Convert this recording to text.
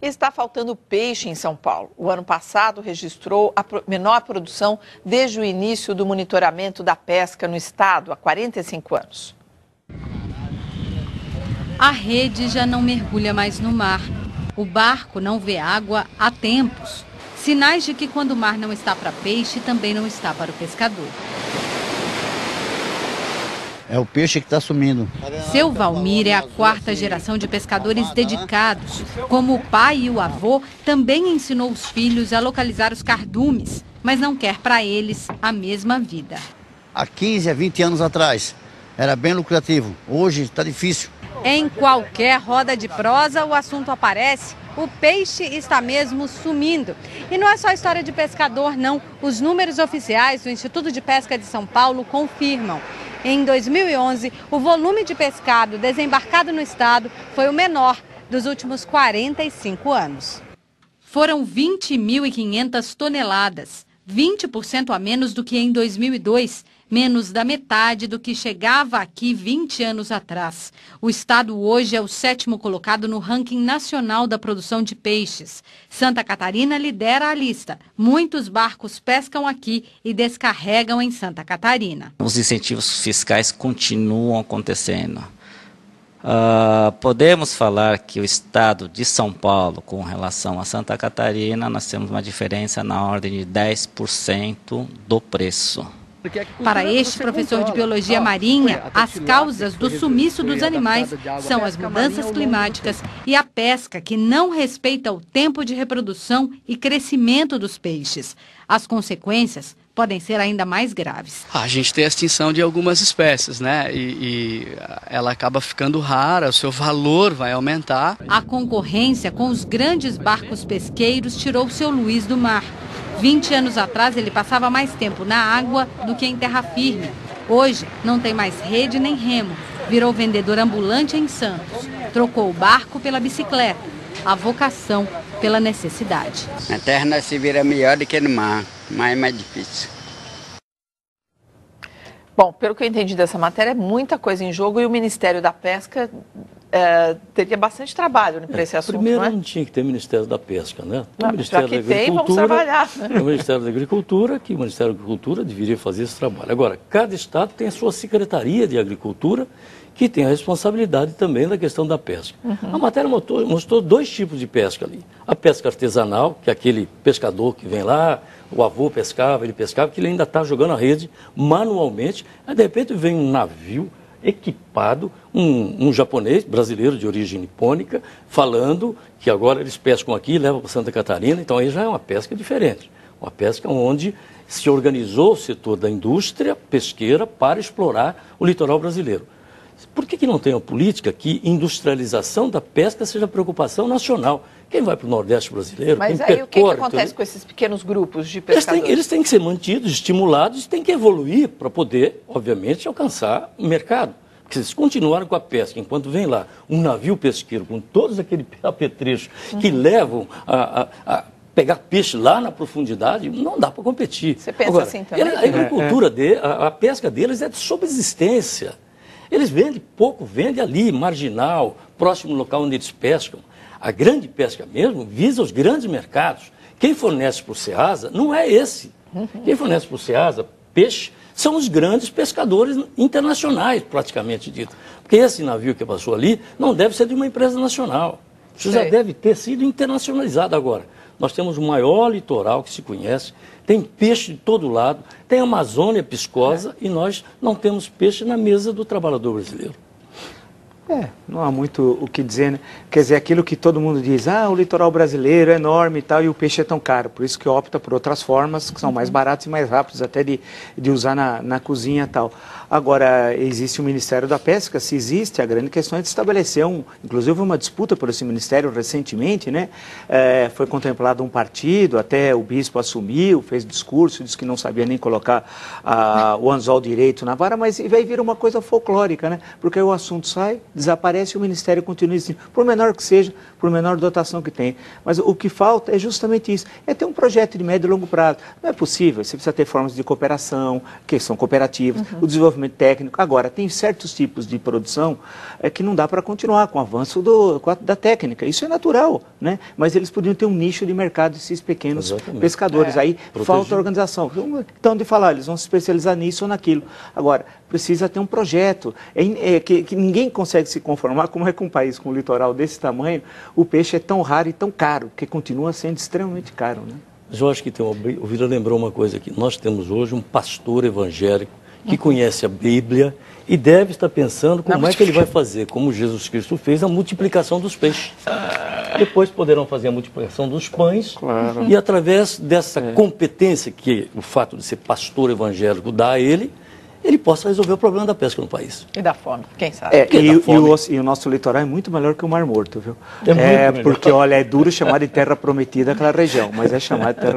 Está faltando peixe em São Paulo. O ano passado registrou a menor produção desde o início do monitoramento da pesca no estado, há 45 anos. A rede já não mergulha mais no mar. O barco não vê água há tempos. Sinais de que quando o mar não está para peixe, também não está para o pescador. É o peixe que está sumindo. Seu Valmir é a quarta geração de pescadores dedicados. Como o pai e o avô, também ensinou os filhos a localizar os cardumes, mas não quer para eles a mesma vida. Há 15 a 20 anos atrás era bem lucrativo, hoje está difícil. Em qualquer roda de prosa, o assunto aparece. O peixe está mesmo sumindo. E não é só história de pescador, não. Os números oficiais do Instituto de Pesca de São Paulo confirmam. Em 2011, o volume de pescado desembarcado no estado foi o menor dos últimos 45 anos. Foram 20.500 toneladas, 20% a menos do que em 2002, menos da metade do que chegava aqui 20 anos atrás. O estado hoje é o 7º colocado no ranking nacional da produção de peixes. Santa Catarina lidera a lista. Muitos barcos pescam aqui e descarregam em Santa Catarina. Os incentivos fiscais continuam acontecendo. Podemos falar que o estado de São Paulo, com relação a Santa Catarina, nós temos uma diferença na ordem de 10% do preço. Para este professor de biologia marinha, as causas do sumiço dos animais são as mudanças climáticas e a pesca que não respeita o tempo de reprodução e crescimento dos peixes. As consequências podem ser ainda mais graves. A gente tem a extinção de algumas espécies, né? E ela acaba ficando rara, o seu valor vai aumentar. A concorrência com os grandes barcos pesqueiros tirou seu Luiz do mar. 20 anos atrás, ele passava mais tempo na água do que em terra firme. Hoje, não tem mais rede nem remo. Virou vendedor ambulante em Santos. Trocou o barco pela bicicleta. A vocação pela necessidade. Na terra se vira melhor do que no mar, mas é mais difícil. Bom, pelo que eu entendi dessa matéria, é muita coisa em jogo e o Ministério da Pesca teria bastante trabalho para esse assunto, primeiro, não é? não tinha que ter Ministério da Pesca, né? Não, O Ministério já que da tem, vamos trabalhar. O Ministério da Agricultura, que o Ministério da Agricultura deveria fazer esse trabalho. Agora, cada estado tem a sua Secretaria de Agricultura, que tem a responsabilidade também da questão da pesca. A matéria mostrou dois tipos de pesca ali. A pesca artesanal, que é aquele pescador que vem lá, o avô pescava, ele pescava, que ele ainda está jogando a rede manualmente, aí de repente vem um navio equipado, um japonês, brasileiro de origem nipônica, falando que agora eles pescam aqui e levam para Santa Catarina, então aí já é uma pesca diferente. Uma pesca onde se organizou o setor da indústria pesqueira para explorar o litoral brasileiro. Por que não tem uma política que industrialização da pesca seja preocupação nacional? Quem vai para o Nordeste brasileiro? Mas aí o que acontece com esses pequenos grupos de pescadores? Eles têm que ser mantidos, estimulados, têm que evoluir para poder, obviamente, alcançar o mercado. Porque se eles continuarem com a pesca, enquanto vem lá um navio pesqueiro com todos aqueles apetrechos que levam a pegar peixe lá na profundidade, não dá para competir. Você pensa assim também? A agricultura, a pesca deles é de subsistência. Eles vendem pouco, vendem ali, marginal, próximo ao local onde eles pescam. A grande pesca mesmo visa os grandes mercados. Quem fornece para o Ceasa não é esse. Quem fornece para o Ceasa peixe são os grandes pescadores internacionais, praticamente dito. Porque esse navio que passou ali não deve ser de uma empresa nacional. Isso já deve ter sido internacionalizado agora. Nós temos o maior litoral que se conhece, tem peixe de todo lado, tem Amazônia piscosa e nós não temos peixe na mesa do trabalhador brasileiro. Não há muito o que dizer, né? Quer dizer, aquilo que todo mundo diz, o litoral brasileiro é enorme e tal, e o peixe é tão caro. Por isso que opta por outras formas, que são mais baratas e mais rápidas até de usar na cozinha e tal. Agora, existe o Ministério da Pesca, se existe, a grande questão é de estabelecer inclusive uma disputa por esse ministério recentemente, né? Foi contemplado um partido, até o bispo assumiu, fez discurso, disse que não sabia nem colocar o anzol direito na vara, mas vai vir uma coisa folclórica, né? Porque aí o assunto sai, desaparece e o Ministério continua existindo, por menor que seja, por menor dotação que tenha. Mas o que falta é justamente isso, é ter um projeto de médio e longo prazo. Não é possível, você precisa ter formas de cooperação, que são cooperativas, o desenvolvimento desenvolvimento técnico. Agora, tem certos tipos de produção que não dá para continuar com o avanço da técnica. Isso é natural, né? Mas eles podiam ter um nicho de mercado, esses pequenos pescadores. Aí falta organização. Então, de falar, eles vão se especializar nisso ou naquilo. Agora, precisa ter um projeto. Que ninguém consegue se conformar, como é que um país com um litoral desse tamanho, o peixe é tão raro e tão caro, porque continua sendo extremamente caro, né? Mas eu acho que o Vila lembrou uma coisa aqui. Nós temos hoje um pastor evangélico que conhece a Bíblia e deve estar pensando como é que ele vai fazer, como Jesus Cristo fez, a multiplicação dos peixes. Depois poderão fazer a multiplicação dos pães e através dessa competência que o fato de ser pastor evangélico dá a ele possa resolver o problema da pesca no país. E da fome, quem sabe? E o nosso litoral é muito melhor que o Mar Morto, viu? Porque, olha, é duro chamar de terra prometida aquela região, mas é chamar de terra